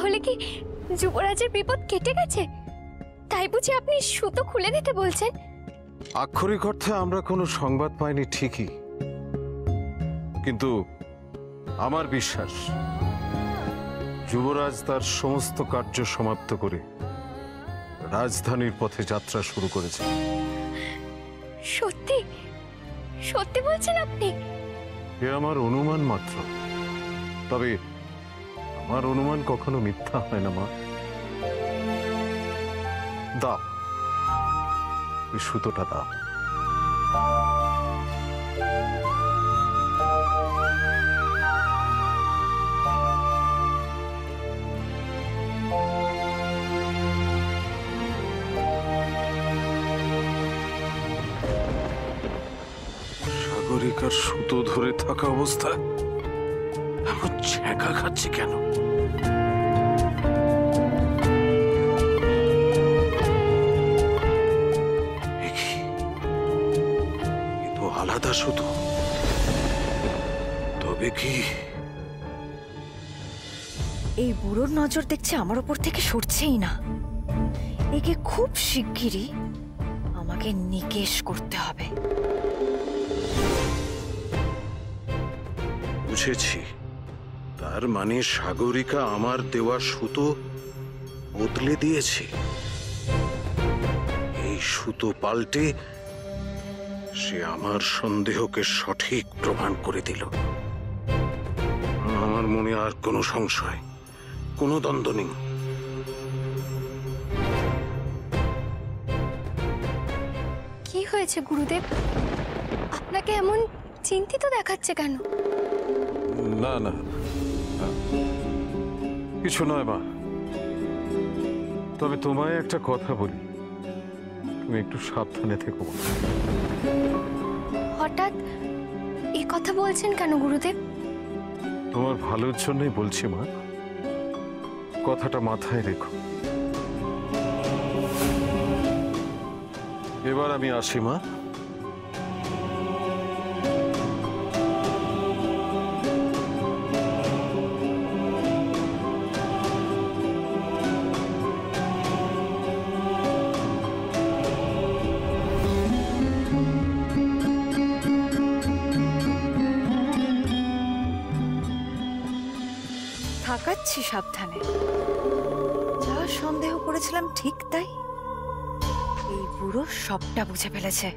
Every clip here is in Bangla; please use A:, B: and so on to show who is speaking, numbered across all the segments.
A: তাহলে কি যুবরাজের বিপদ কেটে গেছে? তাই বুঝি আপনি সুতো খুলে দিতে বলছেন?
B: আক্ষরিক অর্থে আমরা কোনো সংবাদ পাইনি ঠিকই, কিন্তু আমার বিশ্বাস যুবরাজ তার সমস্ত কার্য সমাপ্ত করে রাজধানীর পথে যাত্রা শুরু করেছে।
A: সত্যি সত্যি বলছেন আপনি?
B: এ আমার অনুমান মাত্র, তবে আমার অনুমান কখনো মিথ্যা হয় না মা। দাও, এই সুতোটা দাও। সাগরিকার সুতো ধরে থাকা অবস্থায় এমন ছ্যাঁকা খাচ্ছে কেন? আলাদা সুতো, তবে কি
C: এই বুড়োর নজর দেখছে আমার উপর থেকে সরছেই না। একে খুব শিগগিরই আমাকে নিকেশ করতে হবে।
B: বুঝেছি, তার মানে সাগরিকা আমার দেওয়া সুতো বদলে দিয়েছে। এই সুতো পাল্টে সে আমার সন্দেহকে সঠিক প্রমাণ করে দিল। আমার মনে আর কোনো সংশয়, কোনো দ্বন্দ্ব নেই।
A: কি হয়েছে গুরুদেব? আপনাকে এমন চিন্তিত দেখাচ্ছে কেন?
B: না না, কিছু নয় মা। তবে তোমায় একটা কথা বলি, তুমি একটু সাবধানে থেকো।
A: হঠাৎ এ কথা বলছেন কেন গুরুদেব?
B: তোমার ভালোর জন্যই বলছি মা, কথাটা মাথায় রেখো। এবার আমি আসি মা।
C: থাকাচ্ছি সাবধানে। যা সন্দেহ করেছিলাম ঠিক তাই। এই বুড়ো সবটা বুঝে ফেলেছে।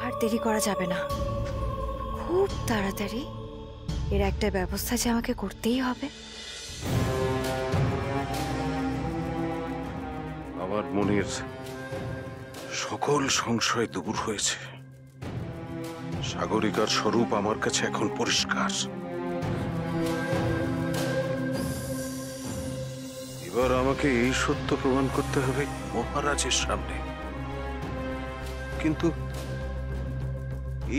C: আর দেরি করা যাবে না, খুব তাড়াতাড়ি এর একটা ব্যবস্থা যে আমাকে করতেই হবে।
B: আমার মনের সকল সংশয় দূর হয়েছে। সাগরিকার স্বরূপ আমার কাছে এখন পরিষ্কার। এবার আমাকে এই সত্য প্রমাণ করতে হবে মহারাজের সামনে। কিন্তু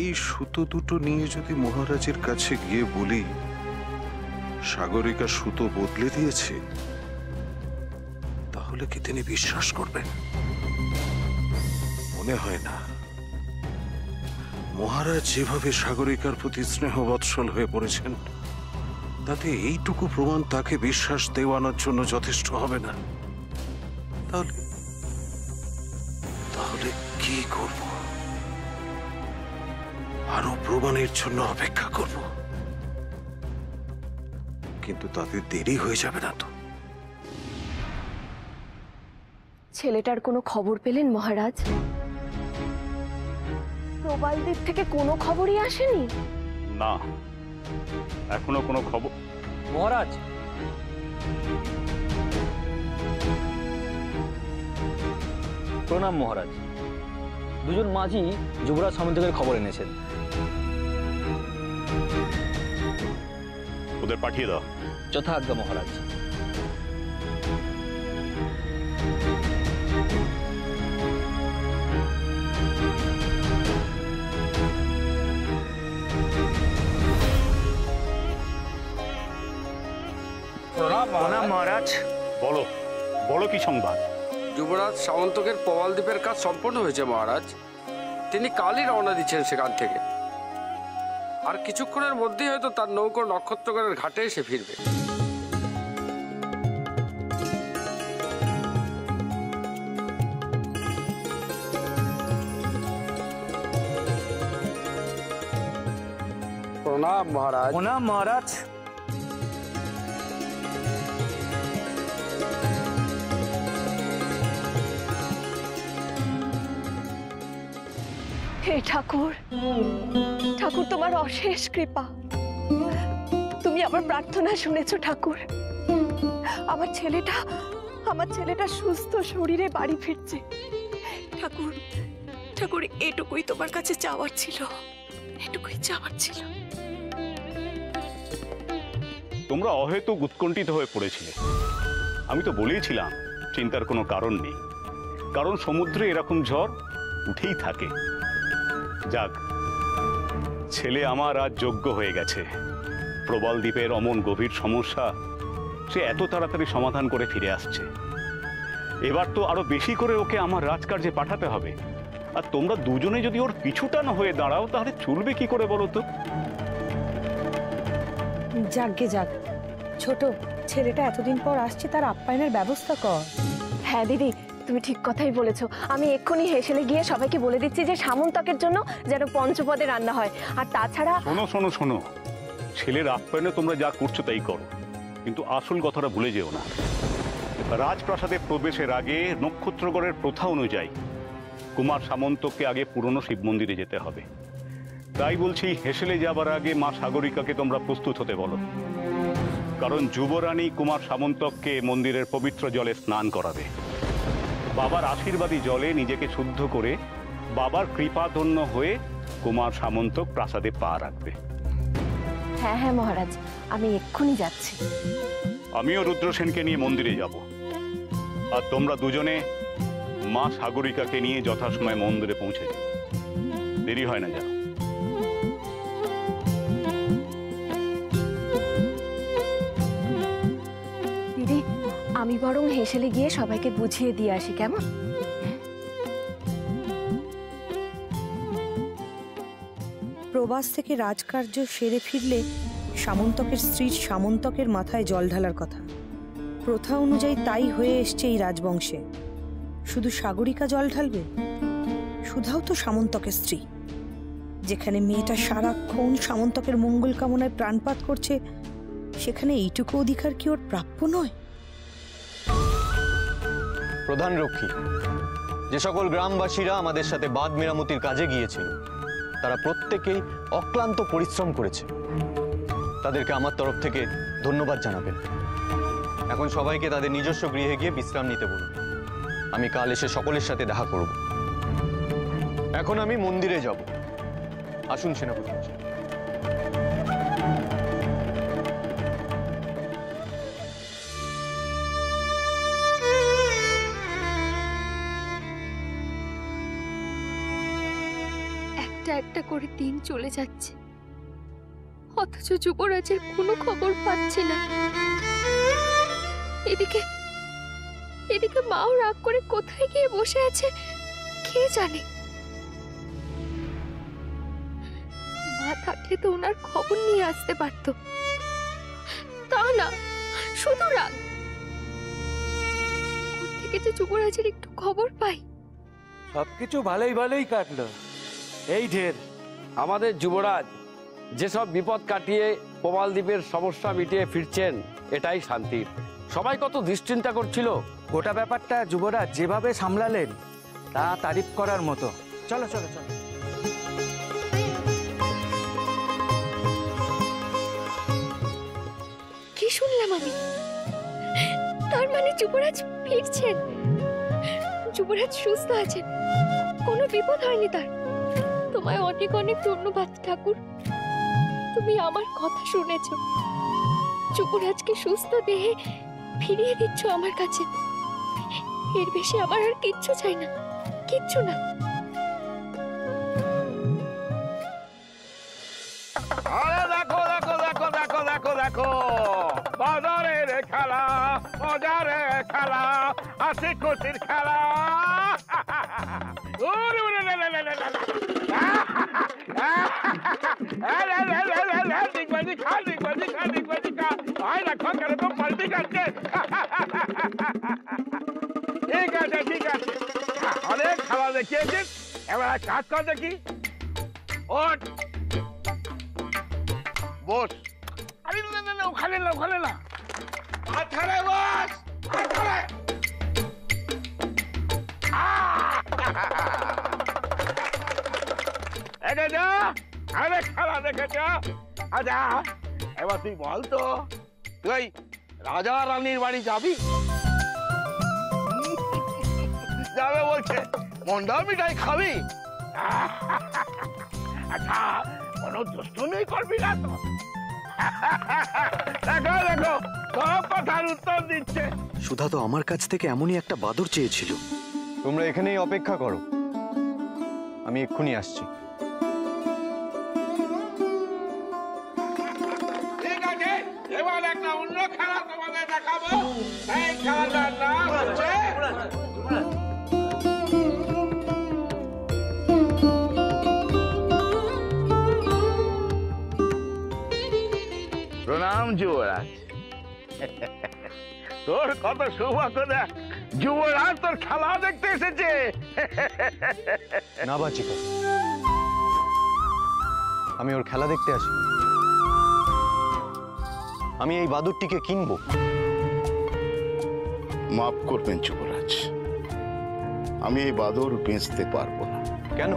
B: এই সুতো দুটো নিয়ে যদি মহারাজের কাছে গিয়ে বলি সাগরিকা সুতো বদলে দিয়েছে, তাহলে কি তিনি বিশ্বাস করবেন? মনে হয় না। মহারাজ যেভাবে সাগরিকার প্রতি স্নেহ বৎসল হয়ে পড়েছেন, তাতে এইটুকু প্রমাণ তাকে বিশ্বাস দেওয়ানোর জন্য যথেষ্ট হবে না। তাহলে কি করব? আরো প্রমাণের জন্য অপেক্ষা করব, কিন্তু তাতে দেরি হয়ে যাবে না তো?
D: ছেলেটার কোনো খবর পেলেন মহারাজ? প্রবালদ্বীপ থেকে কোনো খবরই আসেনি?
E: না, এখনো কোনো খবর। মহারাজ,
F: প্রণাম মহারাজ। দুজন মাঝি যুবরাজ সামন্তকের খবর এনেছেন।
E: ওদের পাঠিয়ে দাও।
F: যথা আজ্ঞা মহারাজ।
E: প্রণাম মহারাজ। বলো বলো, কি সংবাদ?
G: যুবরাজ সামন্তকের প্রবালদ্বীপের কাজ সম্পন্ন হয়েছে মহারাজ। তিনি কালই রওনা দিচ্ছেন সেখান থেকে। আর কিছুক্ষণের মধ্যেই হয়তো তার নৌকো নক্ষত্রগড়ের ঘাটে এসে ফিরবে। প্রণাম মহারাজ।
F: প্রণাম মহারাজ।
D: হে ঠাকুর, ঠাকুর তোমার অশেষ কৃপা। তুমি আমার প্রার্থনা শুনেছো ঠাকুর। আমার ছেলেটা সুস্থ শরীরে বাড়ি ফিরছে। ঠাকুর, ঠাকুর এটুকুই তোমার কাছে চাওয়ার ছিল, এটুকুই চাওয়ার ছিল।
E: তোমরা অহেতুক উৎকণ্ঠিত হয়ে পড়েছিলে। আমি তো বলেইছিলাম চিন্তার কোনো কারণ নেই, কারণ সমুদ্রে এরকম ঝড় উঠেই থাকে। যাক, ছেলে আমার আজ যোগ্য হয়ে গেছে। প্রবাল দ্বীপের অমন গভীর সমস্যা সে এত তাড়াতাড়ি সমাধান করে ফিরে আসছে। এবার তো আরো বেশি করে ওকে আমার রাজকার্যে পাঠাতে হবে। আর তোমরা দুজনে যদি ওর পিছুটা না হয়ে দাঁড়াও তাহলে চলবে কি করে বলো তো?
H: যাকগে যাক, ছোট ছেলেটা এতদিন পর আসছে, তার আপ্যায়নের ব্যবস্থা কর।
D: হ্যাঁ দিদি, তুমি ঠিক কথাই বলেছো। আমি এক্ষুনি হেসেলে গিয়ে সবাইকে বলে দিচ্ছি যে সামন্তকের জন্য যেন পঞ্চপদে রান্না হয়। আর তাছাড়া
E: শোনো শোনো শোনো, ছেলের আপ্যায়নে তোমরা যা করছো তাই করো, কিন্তু আসল কথাটা ভুলে যেও না। রাজপ্রাসাদে প্রবেশের আগে নক্ষত্রগড়ের প্রথা অনুযায়ী কুমার সামন্তকে আগে পুরনো শিব মন্দিরে যেতে হবে। তাই বলছি, হেসেলে যাবার আগে মা সাগরিকাকে তোমরা প্রস্তুত হতে বলো, কারণ যুবরানী কুমার সামন্তককে মন্দিরের পবিত্র জলে স্নান করাবে। বাবার আশীর্বাদী জলে নিজেকে শুদ্ধ করে বাবার কৃপাধন্য হয়ে কুমার সামন্তক প্রাসাদে পা রাখবে।
D: হ্যাঁ হ্যাঁ মহারাজ, আমি এক্ষুনি যাচ্ছি।
E: আমিও রুদ্রসেনকে নিয়ে মন্দিরে যাব, আর তোমরা দুজনে মা সাগরিকাকে নিয়ে যথাসময়ে মন্দিরে পৌঁছে যাও। দেরি হয় না যেন।
D: দিদি, আমি বরং হেসেলে গিয়ে সবাইকে বুঝিয়ে দিয়ে আসি, কেমন?
H: প্রবাস থেকে রাজকার্য সেরে ফিরলে সামন্তকের স্ত্রীর সামন্তকের মাথায় জল ঢালার কথা। প্রথা অনুযায়ী তাই হয়ে এসছে এই রাজবংশে। শুধু সাগরিকা জল ঢালবে? সুধাও তো সামন্তকের স্ত্রী। যেখানে মেয়েটা সারাক্ষণ সামন্তকের মঙ্গল কামনায় প্রাণপাত করছে, সেখানে এইটুকু অধিকার কি ওর প্রাপ্য নয়?
I: প্রধান রক্ষী, যে সকল গ্রামবাসীরা আমাদের সাথে বাঁধ মেরামতির কাজে গিয়েছিল তারা প্রত্যেকেই অক্লান্ত পরিশ্রম করেছে। তাদেরকে আমার তরফ থেকে ধন্যবাদ জানাবেন। এখন সবাইকে তাদের নিজস্ব গৃহে গিয়ে বিশ্রাম নিতে বলুন। আমি কাল এসে সকলের সাথে দেখা করব। এখন আমি মন্দিরে যাব। আসুন সেনাপতি।
A: একটা একটা করে দিন চলে যাচ্ছে, অথচ যুবরাজের কোনো খবর পাচ্ছি না। এদিকে মাও রাগ করে কোথায় গিয়ে বসে আছে কে জানে। মা থাকলে তো ওনার খবর নিয়ে আসতে পারতো, তা না, শুধু রাগ। কোত্থেকে যে যুবরাজের একটু খবর পাই।
J: সবকিছু ভালোই ভালোই কাটলো, এই ঢের।
G: আমাদের যুবরাজ যেসব বিপদ কাটিয়ে প্রবাল দ্বীপের সমস্যা মিটিয়ে ফিরছেন, এটাই শান্তির। সবাই কত দুশ্চিন্তা করছিল।
J: গোটা ব্যাপারটা যুবরাজ যেভাবে সামলালেন তা তারিফ করার মতো। চলো চলো চলো।
A: কি শুনলাম আমি? তার মানে যুবরাজ ফিরছেন, যুবরাজ সুস্থ আছেন, কোনো বিপদ হয়নি তার। তোমায় অনেক অনেক ধন্যবাদ ঠাকুর, তুমি আমার কথা শুনেছ। যুবরাজকে সুস্থ দেহে ফিরিয়ে দিচ্ছ আমার কাছে। এর বেশি আমার আর কিচ্ছু চাই না, কিচ্ছু না।
K: আরে দেখো দেখো দেখো দেখো দেখো দেখো, বাজারের খেলা, বাজারে খেলা, হাসি খুশির খেলা। ঠিক আছে ঠিক আছে, অনেক খেলা দেখিয়েছিস, এবার কাজ কর দেখি। ওঠ। বস। আরে না না না, ওখানে না, ওখানে না, মাথারে বস, মাথারে। আরে খেলা দেখেছ? আচ্ছা এবার তুই বল তো, তুই রাজা রানীর বাড়ি যাবি? যাবে বলছে। মন্ডা মিঠাই খাবি? আচ্ছা কোনো দুষ্টুমি করবি না তো? দেখো দেখো, সব কথার উত্তর দিচ্ছে।
I: সুধা তো আমার কাছ থেকে এমনই একটা বাদর চেয়েছিল। তোমরা এখানেই অপেক্ষা করো, আমি এক্ষুনি আসছি।
K: ঠিক আছে, এবার একটা অন্য খেলা তোমাদের দেখাবো। এই খেলাটার নাম হচ্ছে প্রণাম যুবরাজ। তোর কত সৌভাগ্য, দেখ যুবরাজ তোর খেলা দেখতে এসেছে।
I: না বাচিকর, আমি ওর খেলা দেখতে আসি। আমি এই বাদুরটিকে কিনবো।
L: মাফ করবেন যুবরাজ, আমি এই বাদর বেচতে পারবো না।
I: কেন?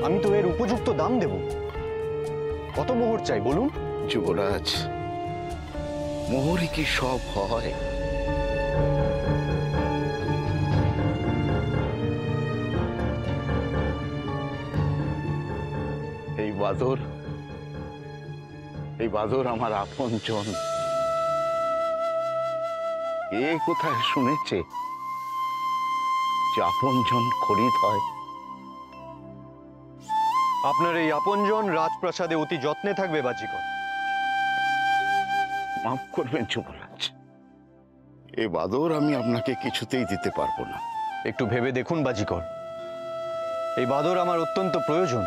I: আমি তো এর উপযুক্ত দাম দেব। কত মোহর চাই বলুন?
L: যুবরাজ, মোহরই কি সব হয়? এই বাদর আমার আপনজন। এ কোথায় শুনেছে যে আপনজন খরিদ হয়?
I: আপনার এই আপনজন রাজপ্রাসাদে অতি যত্নে থাকবে বাচিকর।
L: মাফ করবেন যুবরাজ, এ বাদর আমি আপনাকে কিছুতেই দিতে পারবো না।
I: একটু ভেবে দেখুন বাজিকর, এই বাদর আমার অত্যন্ত প্রয়োজন।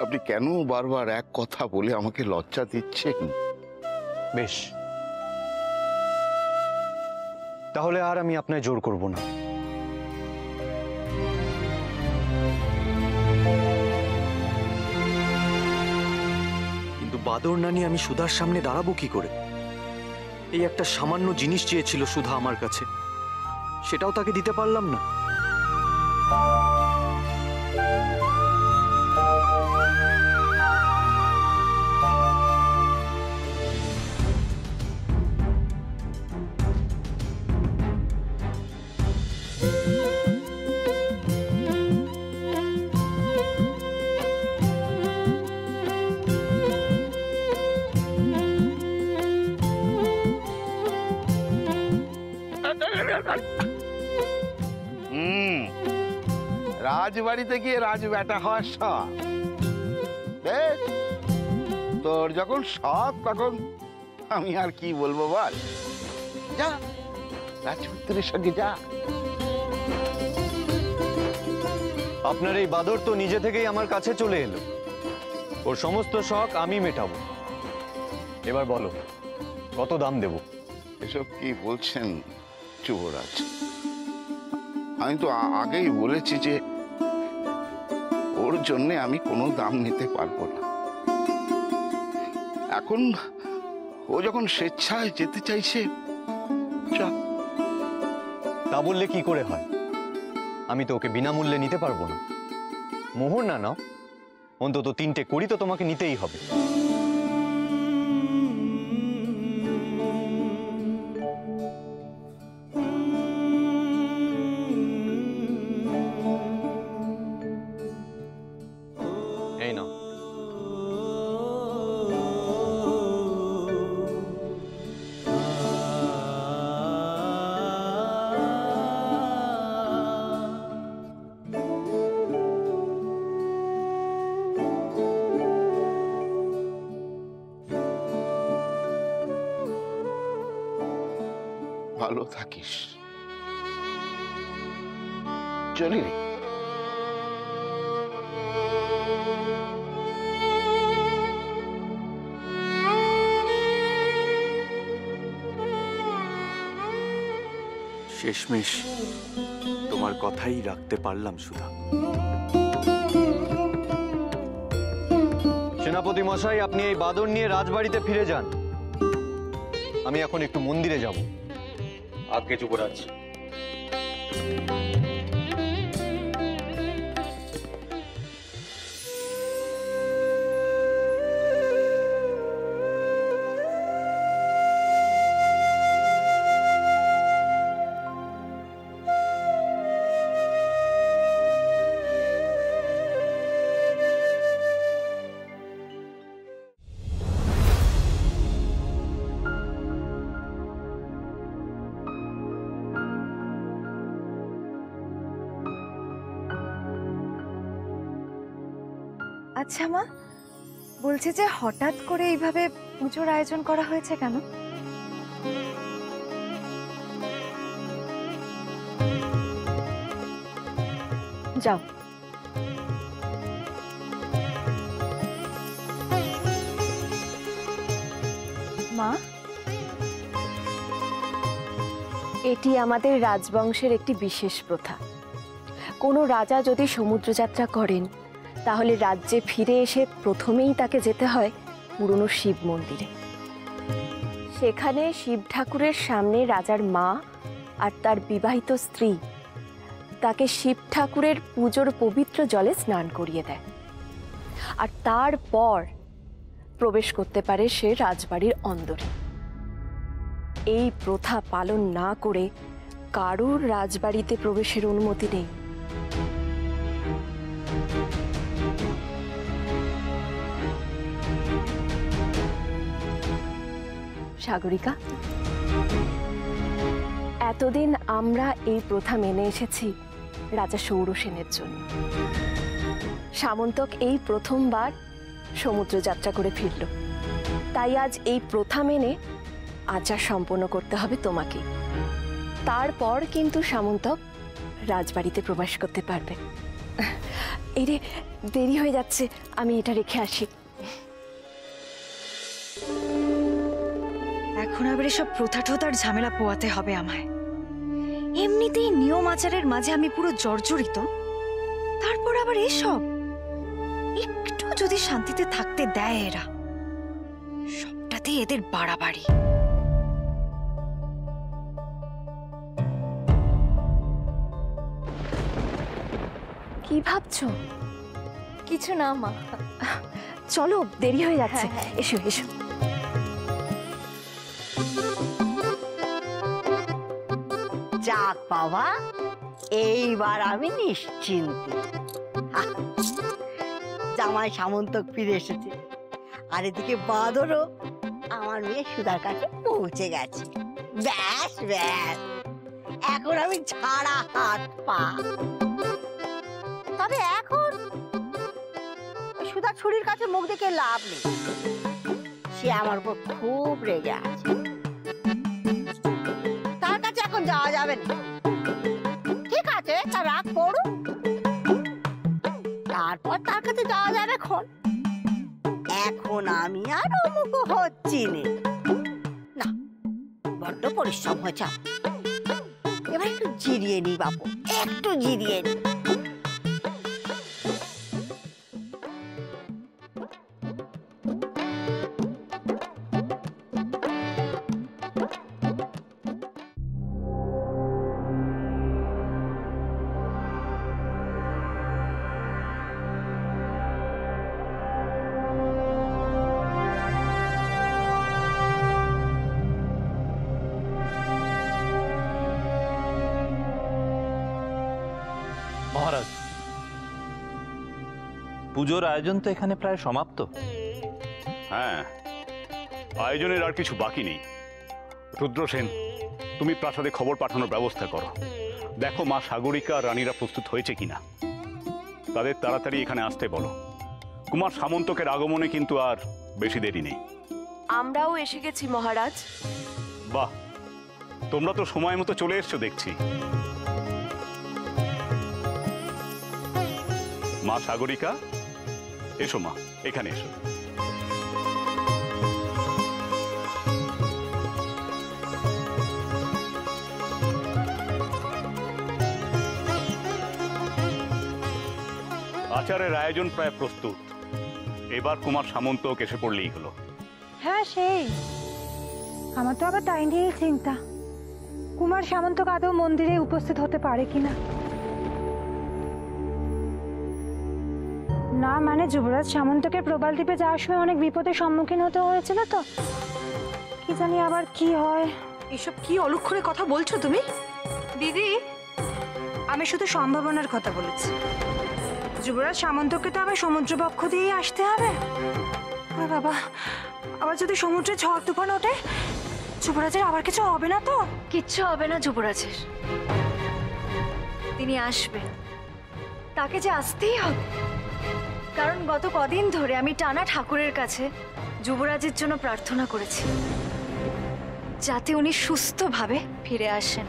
L: আপনি কেন বারবার এক কথা বলে আমাকে লজ্জা দিচ্ছেন?
I: বেশ, তাহলে আর আমি আপনায় জোর করব না। কিন্তু বাদর নানি আমি সুধার সামনে দাঁড়াবো কি করে? এই একটা সামান্য জিনিস চেয়েছিল সুধা আমার কাছে, সেটাও তাকে দিতে পারলাম না।
K: রাজবাড়িতে গিয়ে রাজবেটা হওয়ার শখ। বেশ, তোর যখন শখ তখন আমি আর কি বলবো বল। যা, রাজপুত্রের সঙ্গে যা।
I: আপনার এই বাদর তো নিজে থেকেই আমার কাছে চলে এলো। ওর সমস্ত শখ আমি মেটাবো। এবার বলো, কত দাম দেব?
L: এসব কি বলছেন যুবরাজ? আমি তো আগেই বলেছি যে ওর জন্য আমি কোনো দাম নিতে পারবো না। এখন ও যখন স্বেচ্ছায় যেতে চাইছে,
I: তা বললে কি করে হয়? আমি তো ওকে বিনামূল্যে নিতে পারবো না। মোহর না নাও, অন্তত 3টে কড়ি তো তোমাকে নিতেই হবে। এই নাও।
L: ভালো থাকিস। চলি রে।
I: শেষমেশ তোমার কথাই রাখতে পারলাম সুধা। সেনাপতি মশাই, আপনি এই বাদর নিয়ে রাজবাড়িতে ফিরে যান। আমি এখন একটু মন্দিরে যাব।
F: আগে যুবরাজ।
C: আচ্ছা মা, বলছে যে হঠাৎ করে এইভাবে পুজোর আয়োজন করা হয়েছে কেন?
D: যাও।
C: মা,
D: এটি আমাদের রাজবংশের একটি বিশেষ প্রথা। কোনো রাজা যদি সমুদ্রযাত্রা করেন তাহলে রাজ্যে ফিরে এসে প্রথমেই তাকে যেতে হয় পুরনো শিব মন্দিরে। সেখানে শিব ঠাকুরের সামনে রাজার মা আর তার বিবাহিত স্ত্রী তাকে শিব ঠাকুরের পুজোর পবিত্র জলে স্নান করিয়ে দেয়, আর তারপর প্রবেশ করতে পারে সে রাজবাড়ির অন্দরে। এই প্রথা পালন না করে কারুর রাজবাড়িতে প্রবেশের অনুমতি নেই। সাগরিকা, এতদিন আমরা এই প্রথা মেনে এসেছি রাজা সৌরসেনের জন্য। সামন্তক এই প্রথমবার সমুদ্র যাত্রা করে ফিরল, তাই আজ এই প্রথা মেনে আচার সম্পন্ন করতে হবে তোমাকে। তারপর কিন্তু সামন্তক রাজবাড়িতে প্রবেশ করতে পারবে। এই রে, দেরি হয়ে যাচ্ছে, আমি এটা রেখে আসি।
C: এখন আবার এসব প্রথা ঠোথার ঝামেলা পোয়াতে হবে আমায়। এমনিতেই নিয়ম আচারের মাঝে আমি পুরো জর্জরিত, তারপর আবার এসব। একটু যদি শান্তিতে থাকতে দেয় এরা, সবটাতেই এদের বাড়াবাড়ি।
D: কি ভাবছো?
A: কিছু না মা।
D: চলো, দেরি হয়ে যাচ্ছে। এসো এসো।
M: যাক বাবা, এইবার আমি নিশ্চিন্ত। জামাই সামন্তক ফিরে এসেছে, আর এদিকে বাদরও আমার মেয়ে সুধার কাছে পৌঁছে গেছে। ব্যাস ব্যাস, এখন আমি ছাড়া হাত পা। তবে এখন সুধার ছুরির কাছে মুখ দেখে লাভ নেই, সে আমার উপর খুব রেগে আছে। তার কাছে এখন যাওয়া যাবে না। ঠিক আছে, তার রাগ পড়ুক, তারপর তার কাছে যাওয়া যাবে। এখন আমি আর অমুক হচ্ছি না, বড্ড পরিশ্রম হয়েছে। এবার একটু জিরিয়ে নি বাবু, একটু জিরিয়ে নি।
N: মহারাজ, পুজোর আয়োজন তো এখানে প্রায় সমাপ্ত।
E: হ্যাঁ, আয়োজনের আর কিছু বাকি নেই। রুদ্রসেন, তুমি প্রাসাদে খবর পাঠানোর ব্যবস্থা করো। দেখো মা সাগরিকা আর রানীরা প্রস্তুত হয়েছে কিনা। তাদের তাড়াতাড়ি এখানে আসতে বলো। কুমার সামন্তকের আগমনে কিন্তু আর বেশি দেরি নেই।
D: আমরাও এসে গেছি মহারাজ।
E: বাহ, তোমরা তো সময় মতো চলে এসছো দেখছি। মা সাগরিকা, এসো মা, এখানে এসো। আচারের আয়োজন প্রায় প্রস্তুত। এবার কুমার সামন্ত এসে পড়লেই হলো।
O: হ্যাঁ সেই, আমার তো আবার তাই নিয়েই চিন্তা, কুমার সামন্ত আদৌ মন্দিরে উপস্থিত হতে পারে কিনা। না মানে যুবরাজ সামন্তকে প্রবাল দ্বীপে যাওয়ার সময় অনেক বিপদের সম্মুখীন হতে হয়েছিল, তো কি জানি আবার কি হয়।
C: এসব কি অলক্ষণে কথা বলছো তুমি? দিদি, আমি শুধু সম্ভাবনার কথা বলেছি। যুবরাজ সামন্তকে তো আবার সমুদ্র পক্ষ দিয়েই আসতে হবে। ওরে বাবা, আবার যদি সমুদ্রে ঝড় তুফান ওঠে, যুবরাজের আবার কিছু হবে না তো?
A: কিচ্ছু হবে না যুবরাজের, তিনি আসবেন। তাকে যে আসতেই হবে, কারণ গত কদিন ধরে আমি টানা ঠাকুরের কাছে যুবরাজের জন্য প্রার্থনা করেছি, যাতে উনি সুস্থভাবে ফিরে আসেন।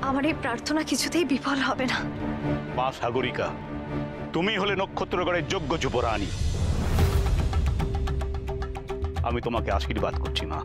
A: আমার এই প্রার্থনা কিছুতেই বিফল হবে না।
E: মা সাগরিকা, তুমি হলে নক্ষত্রগড়ের যোগ্য যুবরানী। আমি তোমাকে আশীর্বাদ করছি মা।